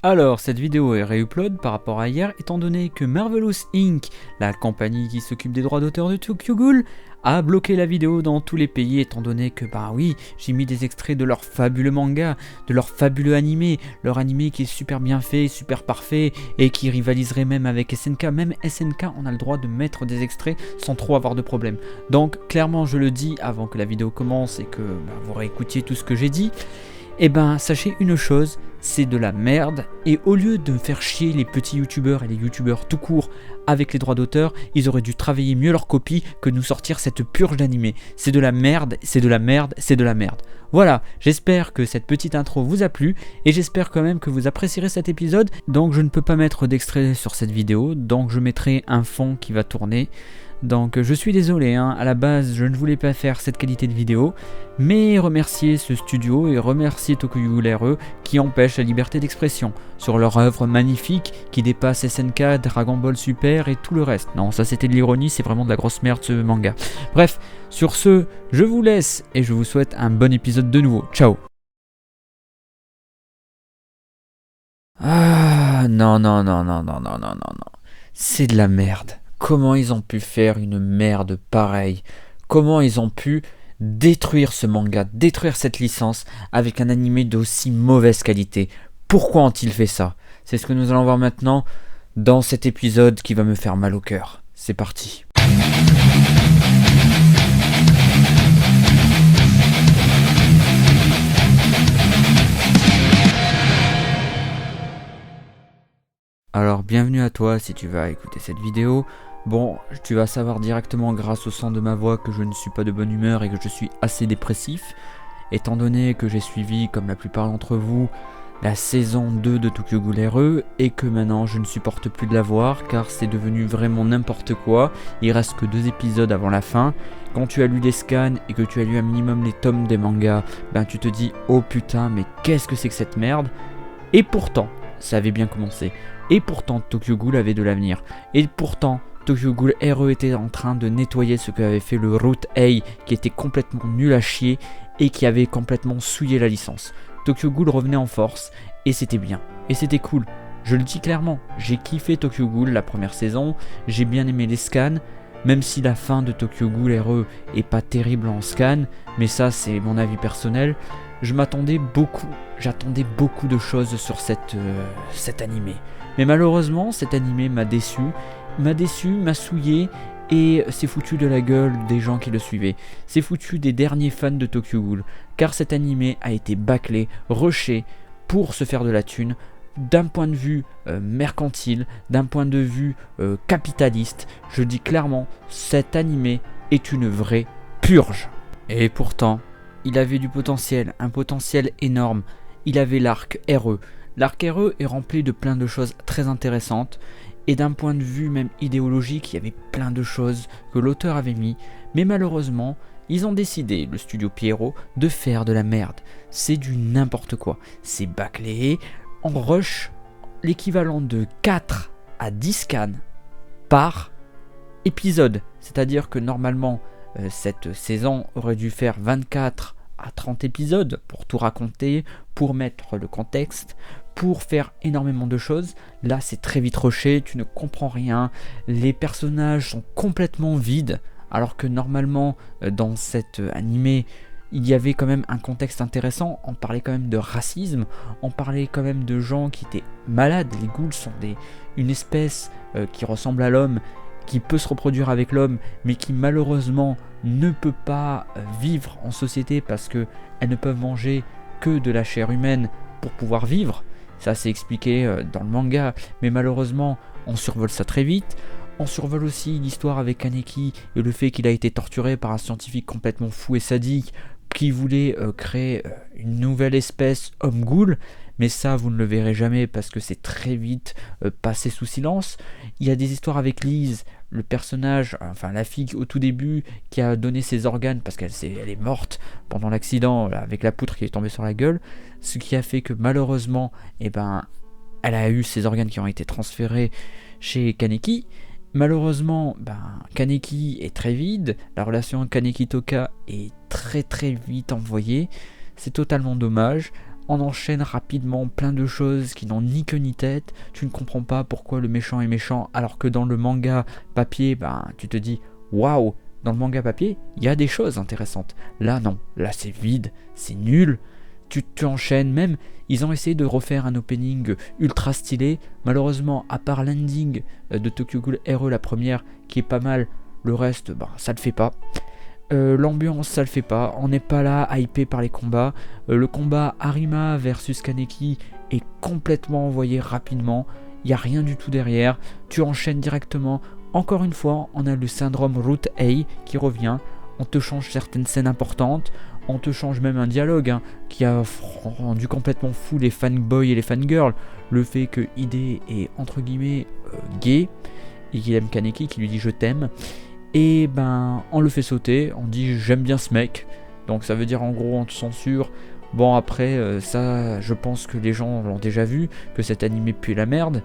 Alors, cette vidéo est réupload par rapport à hier, étant donné que Marvelous Inc., la compagnie qui s'occupe des droits d'auteur de Tokyo Ghoul, a bloqué la vidéo dans tous les pays, étant donné que, j'ai mis des extraits de leur fabuleux manga, de leur fabuleux animé, leur animé qui est super bien fait, super parfait, et qui rivaliserait même avec SNK. Même SNK, on a le droit de mettre des extraits sans trop avoir de problème. Donc, clairement, je le dis avant que la vidéo commence et que vous réécoutiez tout ce que j'ai dit, sachez une chose, c'est de la merde, et au lieu de faire chier les petits youtubeurs et les youtubeurs tout court avec les droits d'auteur, ils auraient dû travailler mieux leur copie que nous sortir cette purge d'animé. C'est de la merde, c'est de la merde, c'est de la merde. Voilà, j'espère que cette petite intro vous a plu, et j'espère quand même que vous apprécierez cet épisode. Donc je ne peux pas mettre d'extrait sur cette vidéo, donc je mettrai un fond qui va tourner. Donc je suis désolé, à la base je ne voulais pas faire cette qualité de vidéo, mais remercier ce studio et remercier Tokyo Ghoul RE qui empêche la liberté d'expression sur leur œuvre magnifique qui dépasse SNK, Dragon Ball Super et tout le reste. Non, ça c'était de l'ironie, c'est vraiment de la grosse merde ce manga. Bref, sur ce, je vous laisse et je vous souhaite un bon épisode de nouveau. Ciao. Ah non. C'est de la merde. Comment ils ont pu faire une merde pareille? Comment ils ont pu détruire ce manga, détruire cette licence avec un animé d'aussi mauvaise qualité? Pourquoi ont-ils fait ça? C'est ce que nous allons voir maintenant dans cet épisode qui va me faire mal au cœur. C'est parti. Alors bienvenue à toi si tu vas écouter cette vidéo. Bon, tu vas savoir directement grâce au son de ma voix que je ne suis pas de bonne humeur et que je suis assez dépressif, étant donné que j'ai suivi, comme la plupart d'entre vous, la saison 2 de Tokyo Ghoul RE et que maintenant je ne supporte plus de la voir car c'est devenu vraiment n'importe quoi. Il reste que 2 épisodes avant la fin. Quand tu as lu les scans et que tu as lu un minimum les tomes des mangas, tu te dis oh putain mais qu'est-ce que c'est que cette merde? Et pourtant, ça avait bien commencé. Et pourtant Tokyo Ghoul avait de l'avenir. Et pourtant Tokyo Ghoul RE était en train de nettoyer ce qu'avait fait le Route A qui était complètement nul à chier et qui avait complètement souillé la licence. Tokyo Ghoul revenait en force et c'était bien. Et c'était cool. Je le dis clairement, j'ai kiffé Tokyo Ghoul la première saison, j'ai bien aimé les scans, même si la fin de Tokyo Ghoul RE est pas terrible en scan, mais ça c'est mon avis personnel. J'attendais beaucoup de choses sur cet animé. Mais malheureusement, cet animé m'a déçu, m'a souillé et s'est foutu de la gueule des gens qui le suivaient. C'est foutu des derniers fans de Tokyo Ghoul, car cet animé a été bâclé, rushé pour se faire de la thune, d'un point de vue mercantile, d'un point de vue capitaliste. Je dis clairement, cet animé est une vraie purge. Et pourtant, il avait du potentiel, un potentiel énorme. Il avait l'arc RE. L'arc RE est rempli de plein de choses très intéressantes. Et d'un point de vue même idéologique, il y avait plein de choses que l'auteur avait mis. Mais malheureusement, ils ont décidé, le studio Pierrot, de faire de la merde. C'est du n'importe quoi. C'est bâclé. On rush l'équivalent de 4 à 10 scans par épisode. C'est-à-dire que normalement, cette saison aurait dû faire 24 à 30 épisodes pour tout raconter, pour mettre le contexte, pour faire énormément de choses. Là c'est très vite rushé, tu ne comprends rien, les personnages sont complètement vides, alors que normalement dans cet animé il y avait quand même un contexte intéressant. On parlait quand même de racisme, on parlait quand même de gens qui étaient malades. Les ghouls sont une espèce qui ressemble à l'homme, qui peut se reproduire avec l'homme, mais qui malheureusement ne peut pas vivre en société parce qu'elles ne peuvent manger que de la chair humaine pour pouvoir vivre. Ça c'est expliqué dans le manga, mais malheureusement on survole ça très vite. On survole aussi l'histoire avec Kaneki et le fait qu'il a été torturé par un scientifique complètement fou et sadique qui voulait créer une nouvelle espèce homme-ghoul. Mais ça vous ne le verrez jamais parce que c'est très vite passé sous silence. Il y a des histoires avec Lise, le personnage, enfin la fille au tout début qui a donné ses organes parce qu'elle est morte pendant l'accident avec la poutre qui est tombée sur la gueule, ce qui a fait que malheureusement elle a eu ses organes qui ont été transférés chez Kaneki. Malheureusement, Kaneki est très vide, la relation Kaneki-Toka est très vite envoyée, c'est totalement dommage. on enchaîne rapidement plein de choses qui n'ont ni queue ni tête, tu ne comprends pas pourquoi le méchant est méchant, alors que dans le manga papier, tu te dis waouh, dans le manga papier, il y a des choses intéressantes. Là non, là c'est vide, c'est nul. Tu enchaînes même, ils ont essayé de refaire un opening ultra stylé. Malheureusement, à part l'ending de Tokyo Ghoul RE, la première, qui est pas mal, le reste, ça le fait pas. L'ambiance, ça le fait pas. On n'est pas là, hypé par les combats. Le combat Arima versus Kaneki est complètement envoyé rapidement. Il n'y a rien du tout derrière. Tu enchaînes directement. Encore une fois, on a le syndrome Route A qui revient. On te change certaines scènes importantes. On te change même un dialogue qui a rendu complètement fou les fanboys et les fangirls. Le fait que Ide est entre guillemets gay et qu'il aime Kaneki, qui lui dit je t'aime. Et on le fait sauter, on dit j'aime bien ce mec. Donc ça veut dire en gros on te censure. Bon après ça je pense que les gens l'ont déjà vu, que cet animé pue la merde.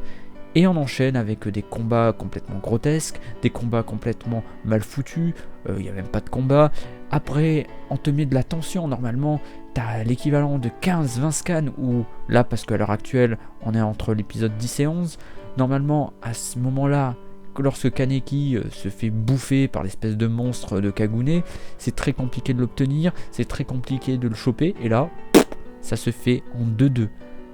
Et on enchaîne avec des combats complètement grotesques, des combats complètement mal foutus, il n'y a même pas de combat. Après, on te met de la tension, normalement, t'as l'équivalent de 15-20 scans, ou là, parce qu'à l'heure actuelle, on est entre l'épisode 10 et 11, normalement, à ce moment-là, lorsque Kaneki se fait bouffer par l'espèce de monstre de Kagune, c'est très compliqué de l'obtenir, c'est très compliqué de le choper, et là, ça se fait en 2-2.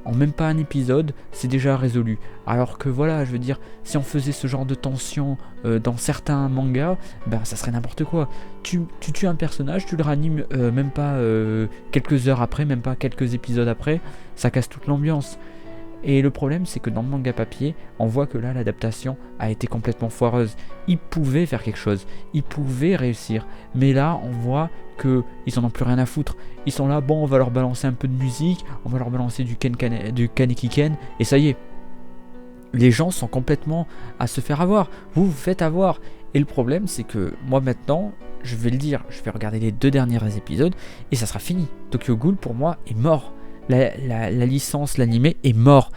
En même pas un épisode, c'est déjà résolu. Alors que voilà, je veux dire, si on faisait ce genre de tension dans certains mangas, ça serait n'importe quoi. Tu tues un personnage, tu le ranimes même pas quelques heures après, même pas quelques épisodes après, ça casse toute l'ambiance. Et le problème, c'est que dans le manga papier, on voit que là, l'adaptation a été complètement foireuse. Ils pouvaient faire quelque chose, ils pouvaient réussir, mais là, on voit qu'ils en ont plus rien à foutre. Ils sont là, bon, on va leur balancer un peu de musique, on va leur balancer du Kaneki Ken, et ça y est. Les gens sont complètement à se faire avoir. Vous faites avoir. Et le problème, c'est que moi maintenant, je vais le dire, je vais regarder les 2 derniers épisodes, et ça sera fini. Tokyo Ghoul, pour moi, est mort. La licence, l'animé est mort,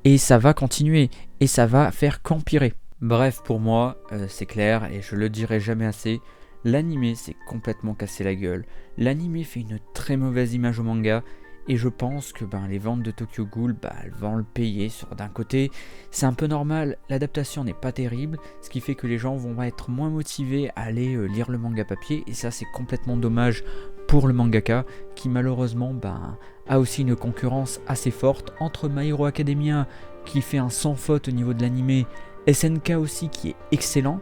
et ça va continuer, et ça va faire qu'empirer. Bref, pour moi, c'est clair, et je le dirai jamais assez, l'animé s'est complètement cassé la gueule. L'animé fait une très mauvaise image au manga, et je pense que les ventes de Tokyo Ghoul, elles vont le payer. D'un côté, c'est un peu normal, l'adaptation n'est pas terrible, ce qui fait que les gens vont être moins motivés à aller lire le manga papier, et ça c'est complètement dommage pour le mangaka, qui malheureusement a aussi une concurrence assez forte entre My Hero Academia, qui fait un sans faute au niveau de l'animé, SNK aussi qui est excellent.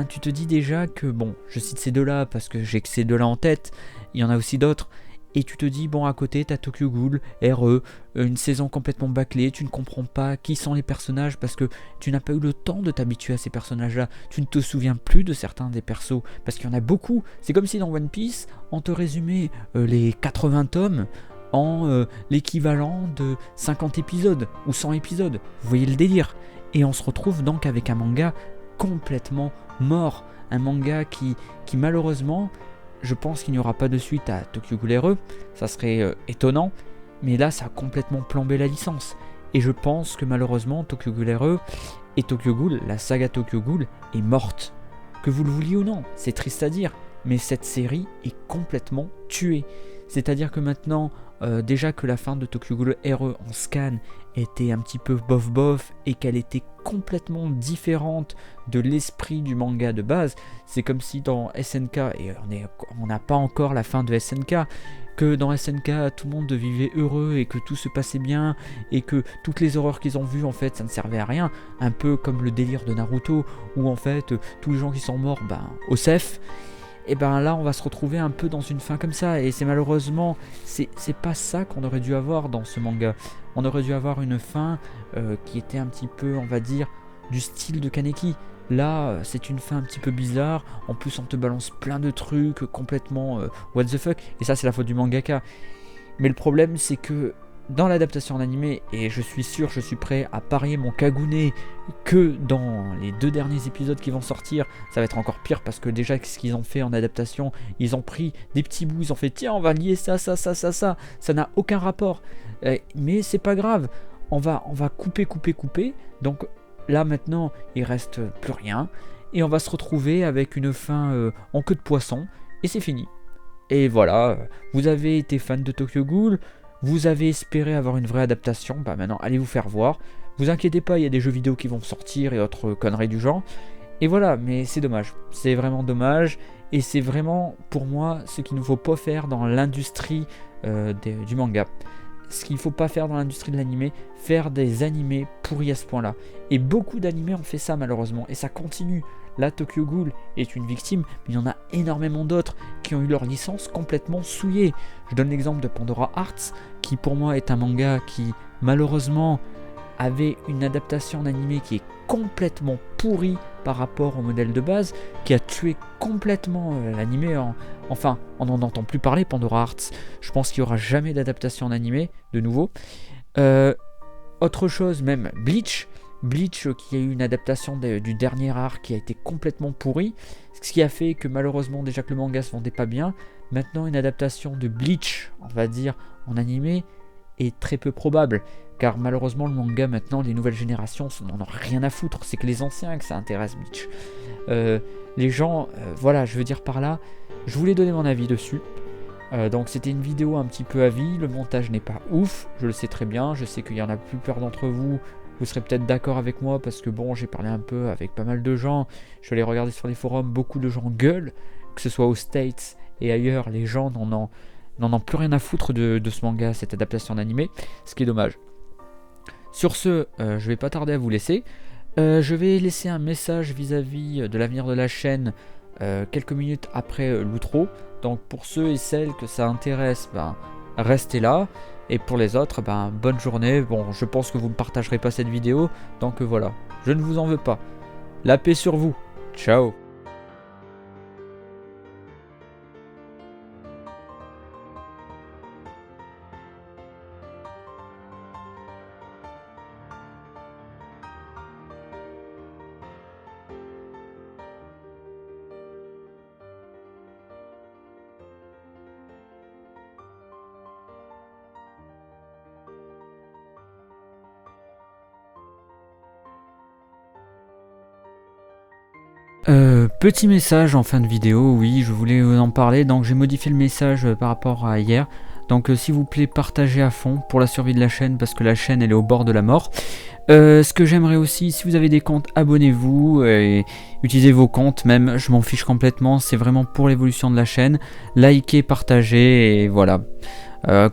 Tu te dis déjà que, je cite ces deux-là parce que j'ai que ces deux-là en tête, il y en a aussi d'autres, et tu te dis, à côté, t'as Tokyo Ghoul, RE, une saison complètement bâclée, tu ne comprends pas qui sont les personnages parce que tu n'as pas eu le temps de t'habituer à ces personnages-là, tu ne te souviens plus de certains des persos, parce qu'il y en a beaucoup. C'est comme si dans One Piece, on te résumait les 80 tomes en l'équivalent de 50 épisodes, ou 100 épisodes, vous voyez le délire. Et on se retrouve donc avec un manga complètement mort, un manga qui malheureusement... Je pense qu'il n'y aura pas de suite à Tokyo Ghoul RE, ça serait étonnant, mais là ça a complètement plombé la licence. Et je pense que malheureusement Tokyo Ghoul RE et Tokyo Ghoul, la saga Tokyo Ghoul, est morte. Que vous le vouliez ou non, c'est triste à dire, mais cette série est complètement tuée. C'est-à-dire que maintenant, déjà que la fin de Tokyo Ghoul RE en scan était un petit peu bof et qu'elle était complètement différente de l'esprit du manga de base, c'est comme si dans SNK, et on n'a pas encore la fin de SNK, que dans SNK tout le monde vivait heureux et que tout se passait bien et que toutes les horreurs qu'ils ont vues en fait ça ne servait à rien, un peu comme le délire de Naruto où en fait tous les gens qui sont morts au CEF. Et là on va se retrouver un peu dans une fin comme ça, et c'est malheureusement c'est pas ça qu'on aurait dû avoir dans ce manga. On aurait dû avoir une fin qui était un petit peu, on va dire, du style de Kaneki. Là c'est une fin un petit peu bizarre, en plus on te balance plein de trucs complètement what the fuck, et ça c'est la faute du mangaka. Mais le problème c'est que dans l'adaptation en animé, et je suis sûr, je suis prêt à parier mon Kagune que dans les 2 derniers épisodes qui vont sortir, ça va être encore pire, parce que déjà ce qu'ils ont fait en adaptation, ils ont pris des petits bouts, ils ont fait tiens on va lier ça n'a aucun rapport, mais c'est pas grave, on va couper, donc là maintenant il reste plus rien, et on va se retrouver avec une fin en queue de poisson, et c'est fini. Et voilà, vous avez été fan de Tokyo Ghoul, Vous avez espéré avoir une vraie adaptation, bah maintenant allez vous faire voir. Vous inquiétez pas, il y a des jeux vidéo qui vont sortir et autres conneries du genre. Et voilà, mais c'est dommage, c'est vraiment dommage. Et c'est vraiment pour moi ce qu'il ne faut pas faire dans l'industrie du manga. Ce qu'il ne faut pas faire dans l'industrie de l'animé, faire des animés pourris à ce point-là. Et beaucoup d'animés ont fait ça malheureusement, et ça continue. Là, Tokyo Ghoul est une victime, mais il y en a énormément d'autres qui ont eu leur licence complètement souillée. Je donne l'exemple de Pandora Hearts, qui pour moi est un manga qui malheureusement avait une adaptation en animé qui est complètement pourrie par rapport au modèle de base, qui a tué complètement l'animé. Enfin, on n'en entend plus parler, Pandora Hearts. Je pense qu'il n'y aura jamais d'adaptation en animé, de nouveau. Autre chose, même Bleach, qui a eu une adaptation du dernier arc qui a été complètement pourri, ce qui a fait que malheureusement déjà que le manga se vendait pas bien. Maintenant, une adaptation de Bleach, on va dire, en animé, est très peu probable, car malheureusement le manga maintenant, les nouvelles générations n'en ont rien à foutre, c'est que les anciens que ça intéresse Bleach. Les gens, voilà, je veux dire par là, je voulais donner mon avis dessus. Donc c'était une vidéo un petit peu avis, le montage n'est pas ouf, je le sais très bien, je sais qu'il y en a la plupart d'entre vous, vous serez peut-être d'accord avec moi parce que bon, j'ai parlé un peu avec pas mal de gens, je suis allé regarder sur les forums, beaucoup de gens gueulent, que ce soit aux States et ailleurs, les gens n'en ont plus rien à foutre de ce manga, cette adaptation d'animé, ce qui est dommage. Sur ce, je vais pas tarder à vous laisser. Je vais laisser un message vis-à-vis de l'avenir de la chaîne quelques minutes après l'outro. Donc pour ceux et celles que ça intéresse, ben, restez là. Et pour les autres, ben, bonne journée. Bon, je pense que vous ne partagerez pas cette vidéo. Donc voilà, je ne vous en veux pas. La paix sur vous. Ciao. Petit message en fin de vidéo, oui, je voulais vous en parler, donc j'ai modifié le message par rapport à hier. Donc s'il vous plaît, partagez à fond pour la survie de la chaîne, parce que la chaîne elle est au bord de la mort. Ce que j'aimerais aussi, si vous avez des comptes, abonnez-vous et utilisez vos comptes, même je m'en fiche complètement, c'est vraiment pour l'évolution de la chaîne. Likez, partagez et voilà.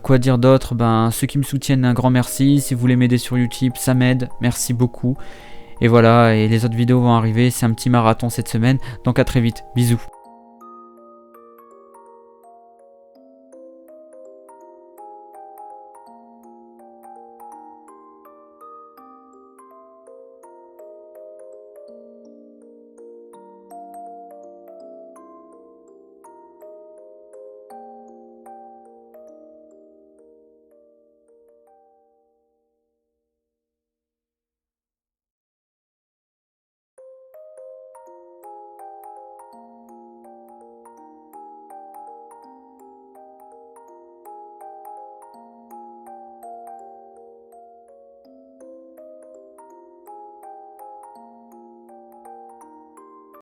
Quoi dire d'autre? Ben, ceux qui me soutiennent, un grand merci. Si vous voulez m'aider sur YouTube, ça m'aide, merci beaucoup. Et voilà, et les autres vidéos vont arriver, c'est un petit marathon cette semaine, donc à très vite, bisous.